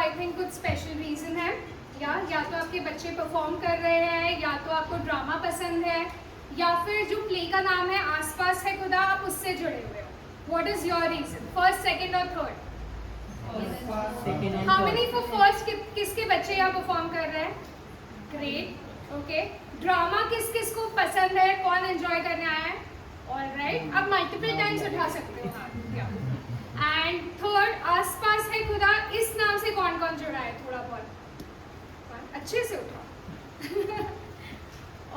I think कुछ special reason है, या तो आपके बच्चे परफॉर्म कर रहे हैं, या तो आपको ड्रामा पसंद है, या फिर जो प्ले का नाम है आसपास है खुदा, आप उससे जुड़े हुए हो. What is your reason? First, second और third? How many for first? किसके बच्चे यहाँ परफॉर्म कर रहे हैं? ग्रेट. ओके. ड्रामा किस किस को पसंद है? कौन एंजॉय करने आया है? ऑलराइट. आप मल्टीपल टाइम्स उठा सकते हो. एंड थर्ड, आसपास है खुदा, इस नाम से कौन कौन जुड़ा है? थोड़ा बहुत अच्छे से उठाओ.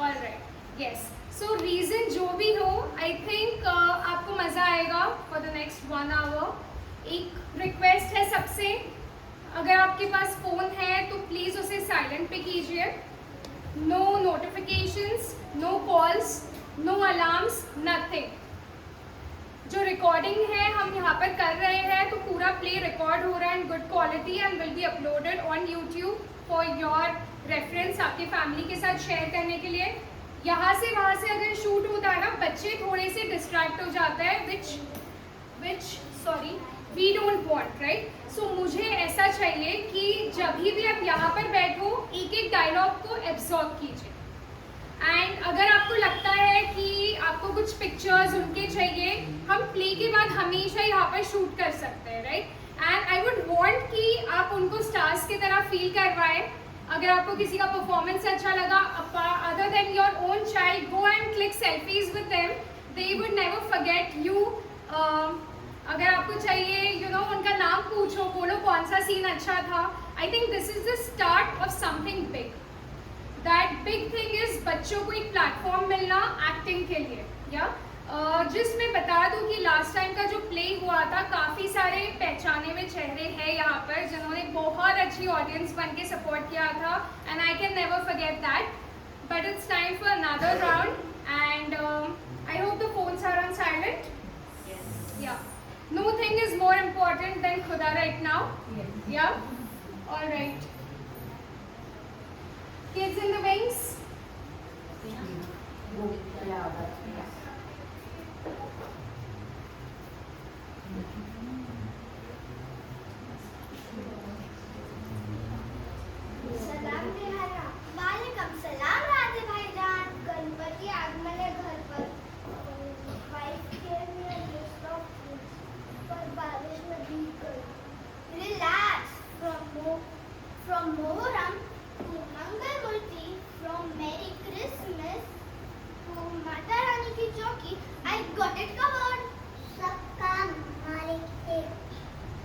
ऑलराइट. यस. सो रीज़न जो भी हो, आई थिंक आपको मज़ा आएगा फॉर द नेक्स्ट 1 आवर. एक रिक्वेस्ट है सबसे, अगर आपके पास फ़ोन है तो प्लीज़ उसे साइलेंट पे कीजिए. No notifications, no calls, no alarms, nothing. जो रिकॉर्डिंग है हम यहाँ पर कर रहे हैं, तो पूरा प्ले रिकॉर्ड हो रहा है in good quality and will be uploaded on YouTube for your reference, आपके फैमिली के साथ शेयर करने के लिए. यहाँ से वहाँ से अगर शूट होता है ना, बच्चे थोड़े से डिस्ट्रैक्ट हो जाते हैं, which sorry we don't want, right. So मुझे ऐसा चाहिए कि जब भी आप यहाँ पर बैठो, एक एक डायलॉग को एब्जॉर्ब कीजिए. एंड अगर आपको लगता है कि आपको कुछ पिक्चर्स उनके चाहिए, हम प्ले के बाद हमेशा यहाँ पर शूट कर सकते हैं, right. And I would want कि आप उनको स्टार्स की तरह फील करवाएं. अगर आपको किसी का परफॉर्मेंस अच्छा लगा, other than your own child, go and click selfies with them. They would never forget you. अगर आपको चाहिए उनका नाम पूछो, बोलो कौन सा सीन अच्छा था. I think this is the start of something big. That big thing is बच्चों को एक प्लेटफॉर्म मिलना एक्टिंग के लिए. जिसमें बता दूं कि लास्ट टाइम का जो प्ले हुआ था, काफ़ी सारे पहचाने हुए चेहरे हैं यहाँ पर जिन्होंने बहुत अच्छी ऑडियंस बन के सपोर्ट किया था, and I can never forget that. But it's time for another round and I hope the phones are on silent. Yeah nothing is more important than खुदा right now. Yeah alright. Kids in the wings. सलाम निहारा. वालेकुम सलाम राधे भाईजान. गणपति आगमन है घर पर. वाइफ के लिए लिस्ट ऑफ फूड्स पर बारिश में भीग गई. Relax. From Muharram to Mangal Murti, from Merry Christmas to Mata Rani की चौकी, I got it covered. सब काम मालिक के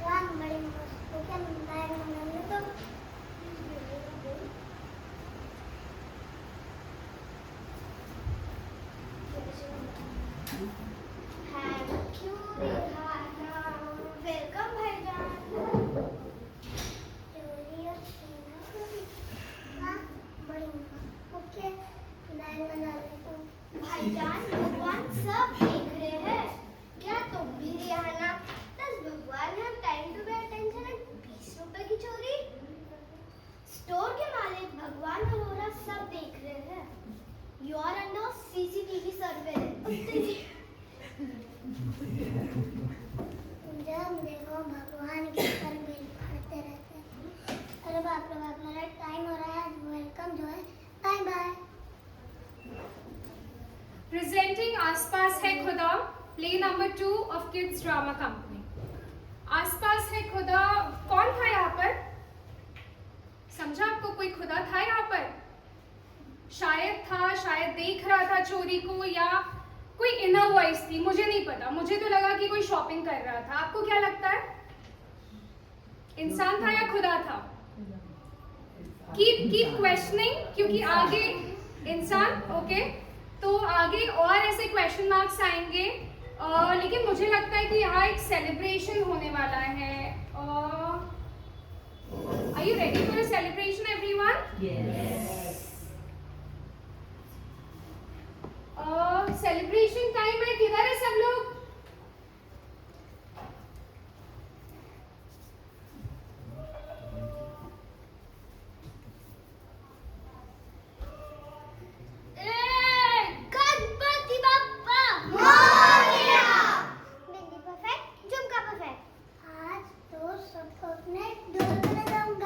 राम बड़े मस्त हो क्या मिलता है हमने तो. Thank you Rihanna. वेलकम भाईजान. भाईजान भगवान सब देख रहे हैं. क्या तुम भी रिहाना? 10 भगवान है, टाइम टू पे अटेंशन है. 20 रुपए की चोरी. स्टोर के मालिक भगवान अरोरा सब देख रहे हैं. You are under CCTV surveillance. जब देखो भगवान के ऊपर बिल पड़ते रहते हैं. अरे बाप रे बाप, मेरा टाइम हो रहा है. वेलकम जो है, बाय बाय. Presenting आसपास है खुदा, play number 2 of Kids Drama Company. आसपास है खुदा, कौन था यहाँ पर? समझा आपको? कोई खुदा था यहाँ पर? शायद था, शायद देख रहा था चोरी को, या कोई इनर वॉइस थी, मुझे नहीं पता. मुझे तो लगा कि कोई शॉपिंग कर रहा था. आपको क्या लगता है? इंसान था या खुदा था? कीप क्वेश्चनिंग, क्योंकि आगे इंसान. ओके, तो आगे और ऐसे क्वेश्चन मार्क्स आएंगे. लेकिन मुझे लगता है कि यहाँ एक सेलिब्रेशन होने वाला है. Are you ready for a celebration everyone? Yes. Celebration time है. किधर है सब लोग? गणपति बाप्पा मोरया. Bindi perfect, jhumka perfect. आज तो सबको अपने डोर पे लगाऊंगी.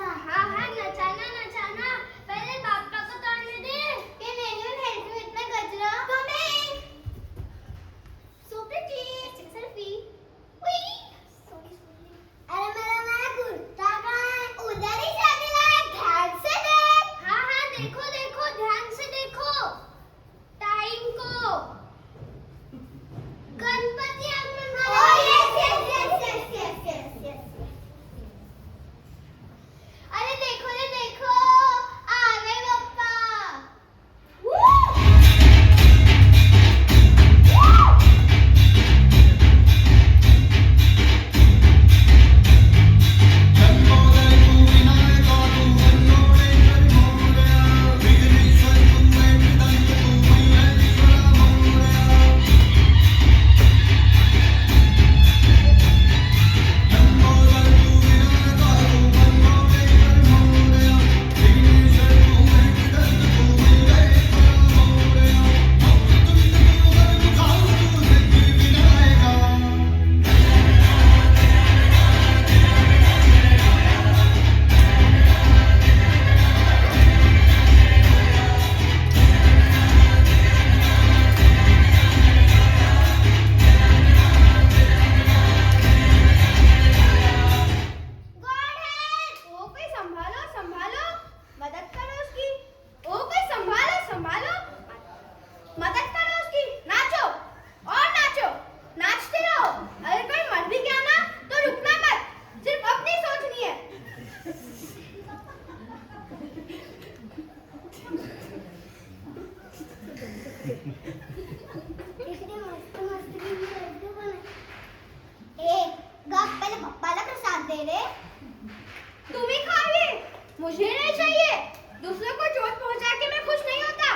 मुझे नहीं चाहिए। दूसरों को चोट पहुंचा के मैं खुश नहीं होता।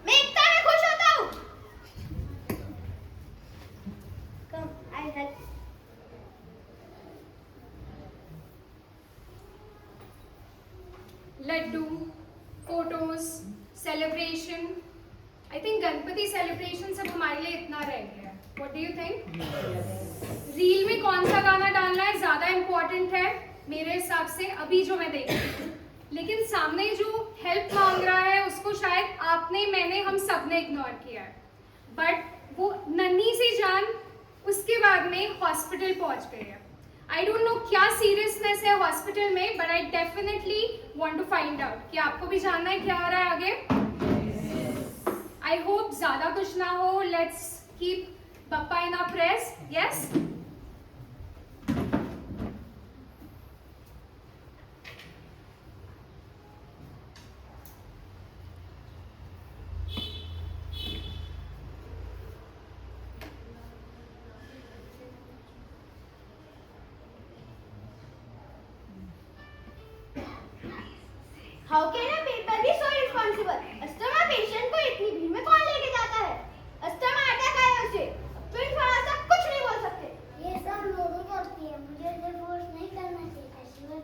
मैं एकता में खुश होता हूँ। Come, I'll help. Laddu, photos, celebration. I think Ganpati celebration सब हमारे लिए इतना रह गया है। What do you think? Reel में कौन सा गाना डालना है ज्यादा इम्पोर्टेंट है मेरे हिसाब से, अभी जो मैं देख रही हूँ। लेकिन सामने जो हेल्प मांग रहा है उसको शायद आपने, मैंने, हम सब ने इग्नोर किया है। बट वो नन्ही सी जान उसके बाद में हॉस्पिटल पहुंच गई है। आई डोंट नो क्या सीरियसनेस है हॉस्पिटल में, but I definitely want to find out कि आपको भी जानना है क्या हो रहा है आगे। आई होप ज्यादा कुछ ना हो। Let's keep Papa in our prayers. Yes? How can a people be so irresponsible? Asthma patient को इतनी भीड़ में कौन लेके जाता है? अस्थमा अटैक आया उसे। तो इन थोड़ा सा कुछ नहीं बोल सकते। ये सब लोगों को होती है। मुझे डिवोर्स नहीं करना चाहिए। शिवर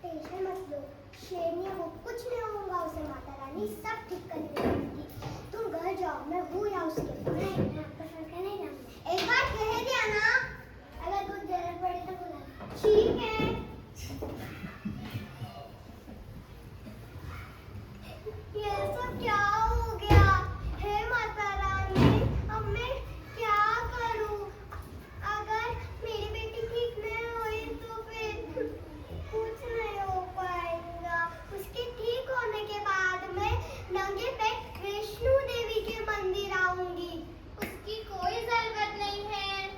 टेंशन मत लो। शेरनी को कुछ नहीं होगा। उसे माता रानी सब ठीक कर देगी। तुम घर जाओ। मैं हूँ या उसके नहीं, मैं आपका फर्क नहीं जानता। एक बार कह दिया ना, अगर कुछ जरूरत पड़े तो बुला। ठीक है। ये सब क्या हो गया? हे माता रानी, अब मैं क्या करूं? अगर मेरी बेटी ठीक नहीं हुई तो फिर कुछ नहीं हो पाएगा। उसके ठीक होने के बाद मैं नंगे पैर वैष्णो देवी के मंदिर आऊंगी। उसकी कोई जरूरत नहीं है।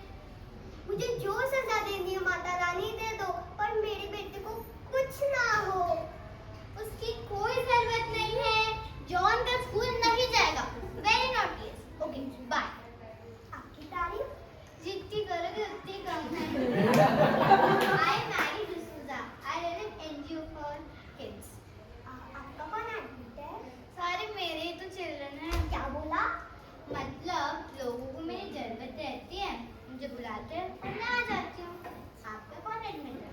मुझे जो सजा देनी है माता रानी दे दो, पर मेरी बेटी को कुछ ना हो। उसकी कोई जरूरत नहीं है। जॉन का स्कूल नहीं जाएगा। Very naughty. Okay, bye. आपकी तारीफ जितनी करोगे उतनी कम है। I Mary D'Souza. I run an NGO for kids. आपका कौन एडमिट है? सारे मेरे ही तो चिल्ड्रन हैं। क्या बोला? मतलब लोगों को मेरी जरूरत रहती है, मुझे बुलाते हैं और मैं आ जाती हूँ। आपका कौन एडमिट है?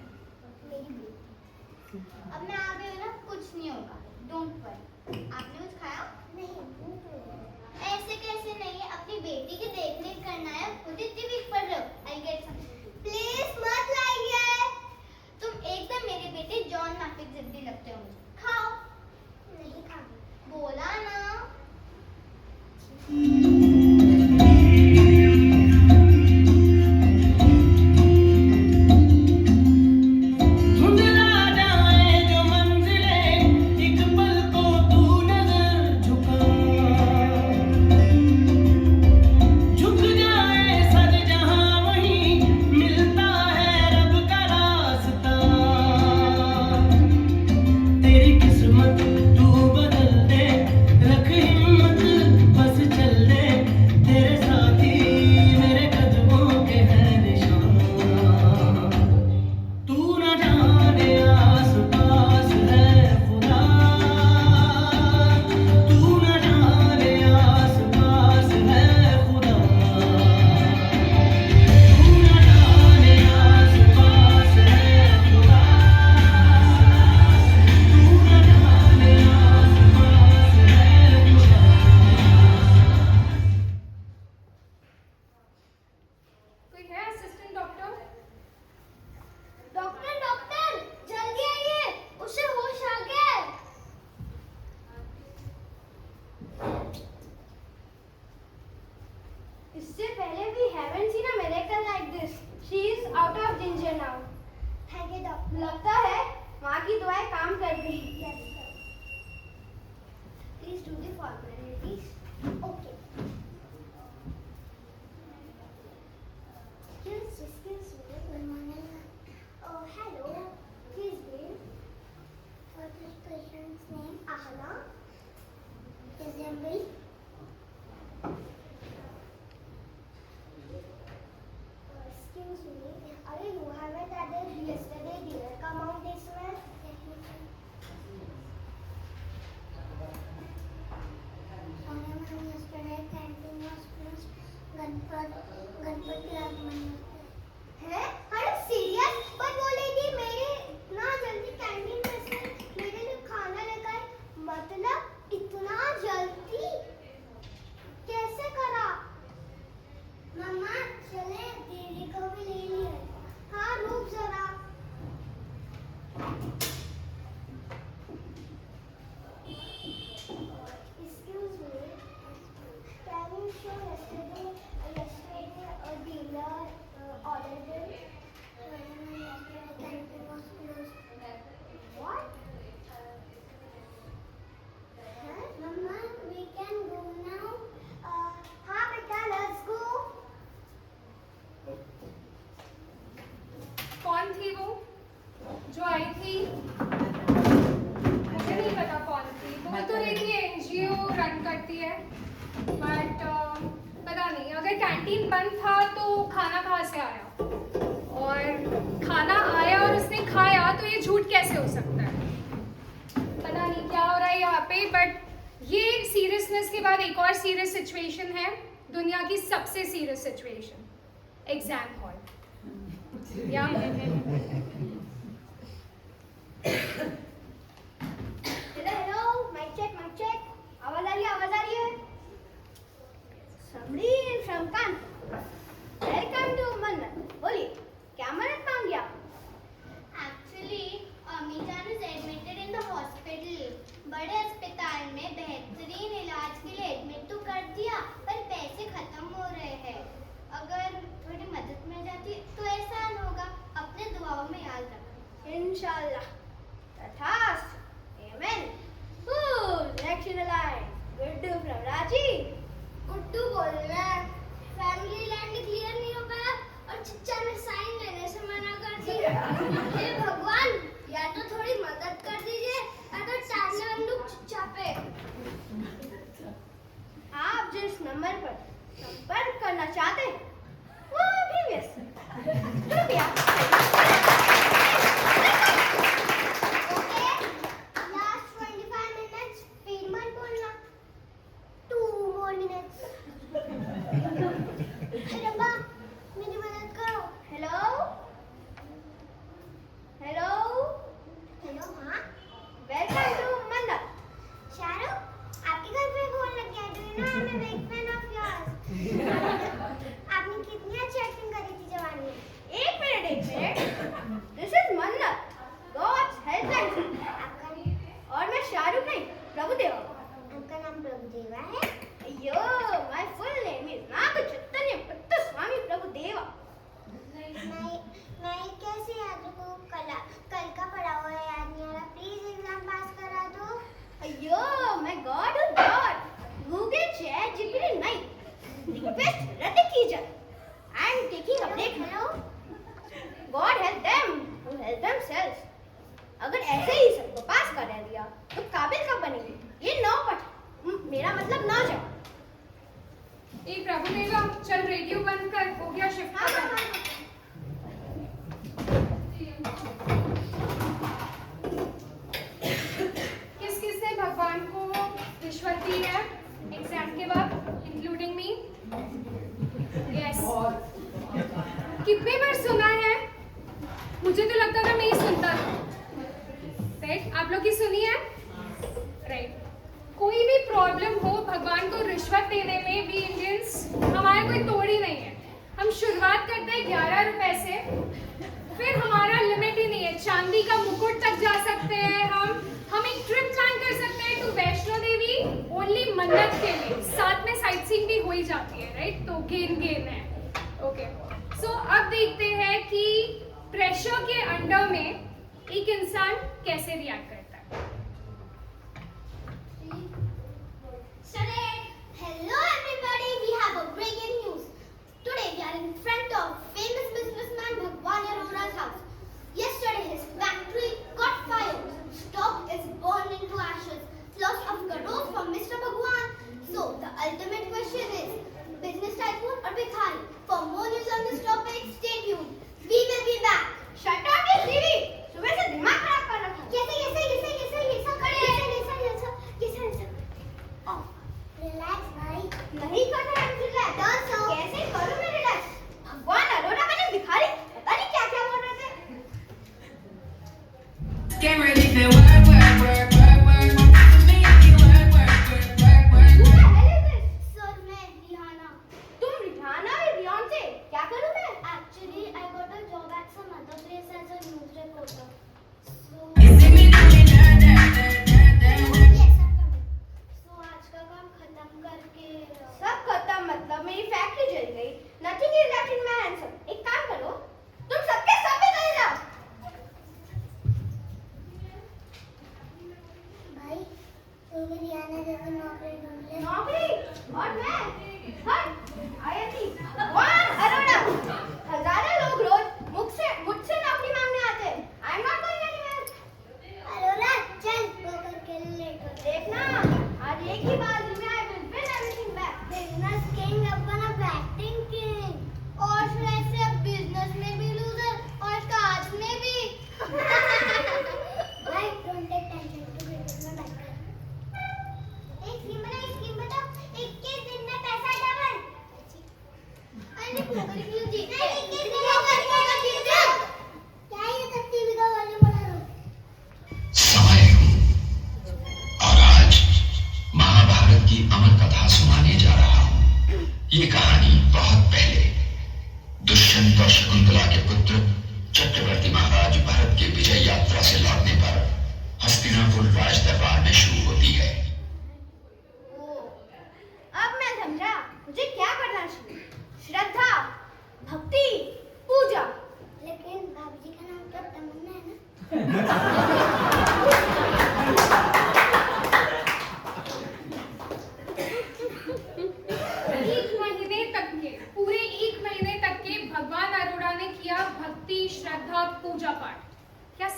मेरी बेटी। अब मैं आ गई ना, कुछ नहीं होगा। Don't worry. आपने कुछ खाया? नहीं। ऐसे कैसे नहीं? अपनी बेटी की देखरेख करना है। खुद इतनी वीक पड़ रहे हो। I get some. प्लीज मत लाइए। तुम एकदम मेरे बेटे जॉन नाफिक जिद्दी लगते हो मुझे। खाओ। नहीं खाऊंगी। बोला ना। लगता है माँ की दुआएं काम कर रही हैं। Please do the formalities. Okay. Excuse me. Good morning. Oh, hello. Please be. What is patient's name? Ahana. Assembly. Excuse me. अरे you haven't added yesterday dinner का amount इसमें? करती है, बट पता नहीं अगर कैंटीन बंद था तो खाना कहाँ से आया, और खाना आया और उसने खाया तो ये झूठ कैसे हो सकता है। पता नहीं क्या हो रहा है यहाँ पे, बट ये सीरियसनेस के बाद एक और सीरियस सिचुएशन है, दुनिया की सबसे सीरियस सिचुएशन, एग्जाम हॉल। या हेलो, माइक चेक, आवाज आ रही है। समरी शमकांत, वेलकम टू मन्नत। बोलिए, क्या मदद मांगी आप? Actually, अमीजान is admitted in the hospital. बड़े अस्पताल में बेहतरीन इलाज के लिए एडमिट तो कर दिया, पर पैसे खत्म हो रहे हैं। अगर थोड़ी मदद मिल जाती तो एहसान होगा। अपने दुआओं में याद रखना। इंशाल्लाह। तथास्तु। आमीन। Next in the line, Guddu from Ranchi. Guddu बोल रहा है, फैमिली लैंड क्लियर नहीं हो पाया और चिच्चा ने साइन लेने से मना कर दिया। हे भगवान, या तो थोड़ी मदद कर दीजिए या तो चांदने बंदूक चिच्चा पे। आप जिस नंबर पर संपर्क करना चाहते हैं वो अभी व्यस्त है। कृपया Last 25 minutes, फिर मत बोलना। 2 more minutes. रब्बा, मेरी मदद करो। हेलो हेलो हेलो, हाँ? वेलकम टू मन्नत। शाहरुख, आपके घर पे फोन लग गया। Do you know I'm a big fan of yours. आपने कितनी अच्छी एक्टिंग करी थी जवानी में। एक मिनट दिस इज मन्नत, गॉड्स हेल्पलाइन। और मैं शाहरुख नहीं, प्रभुदेवा। आपका नाम प्रभुदेवा है? अयो, माय फुल नेम इज नाग चैतन्य पुत्र स्वामी प्रभुदेवा। मैं कैसे याद रखूं? कल का पढ़ा हुआ याद नहीं आ रहा। प्लीज एग्जाम पास करा दो। अयो, मैं गॉड हूँ गॉड। गूगल चैट जीपीटी नहीं, रिक्वेस्ट रद्द कीजिए। I am taking a break. Hello, God help them who help themselves. अगर ऐसे ही सबको पास कर दिया तो काबिल कब बनेंगे? ये 9 पट, मेरा मतलब 9 जब। एक प्रभुदेवा, चल रेडियो बंद कर, हो गया शिफ्ट। किस किसने भगवान को रिश्वत दी है एग्जाम के बाद, इंक्लूडिंग मी? यस। कितने बार सुना है? मुझे तो लगता था मैं ही सुनता था। राइट, आप लोग की सुनी है? राइट। कोई भी प्रॉब्लम हो, भगवान को रिश्वत देने में भी इंडियंस हमारा कोई तोड़ ही नहीं है। हम शुरुआत करते हैं 11 रुपए से, फिर हमारा लिमिट ही नहीं है। चांदी का मुकुट तक जा सकते हैं हम एक ट्रिप प्लान कर सकते हैं टू वैष्णो देवी ओनली मन्नत के लिए, साथ में साइट सीइंग भी हो ही जाती है। राइट, तो गेन है। ओके, सो अब देखते हैं कि प्रेशर के अंडर में एक इंसान कैसे रिएक्ट करता है। Hello everybody, we have a breaking news. Today we are in front of famous businessman Bhagwan Arora's house. Yesterday his factory caught fire. Stock is burned into ashes. Loss of crores from Mr. Bhagwan. So the ultimate question is, business tycoon or Bhikhari? For more news on this topic, stay tuned. We will be back. Shut up ये TV, सुबह से दिमाग खराब कर रखा है। ये सब रिलैक्स भाई। नहीं कर रहा है रिलैक्स। Don't so. कैसे करूं मैं रिलैक्स? भगवान अरोरा बने भिखारी, पता नहीं क्या क्या बोल रहे थे। Get ready for work, work, work, work, work. To me, you work, work, work, work, work. Who the hell is this? Sir, मैं रिहाना। तुम रिहाना और रियॉन से क्या करूं मैं? Actually, I got a job at some other place as a news reporter. So You see me doing that, that, that, that, that. yes, I'm coming. So आज का काम खत्म करके सब खत्म मतलब मेरी फैक्ट्री जल गई। Nothing is left in my hands. एक काम करो, तुम सबके सब भी चले जाओ।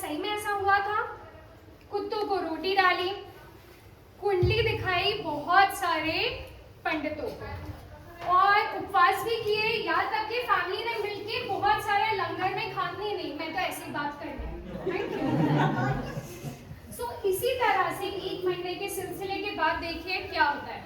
सही में ऐसा हुआ था? कुत्तों को रोटी डाली, कुंडली दिखाई बहुत सारे पंडितों को, और उपवास भी किए, यहाँ तक कि फैमिली ने मिलके बहुत सारे लंगर में खाने नहीं, मैं तो ऐसी बात कर रही हूँ। सो इसी तरह से 1 महीने के सिलसिले के बाद देखिए क्या होता है।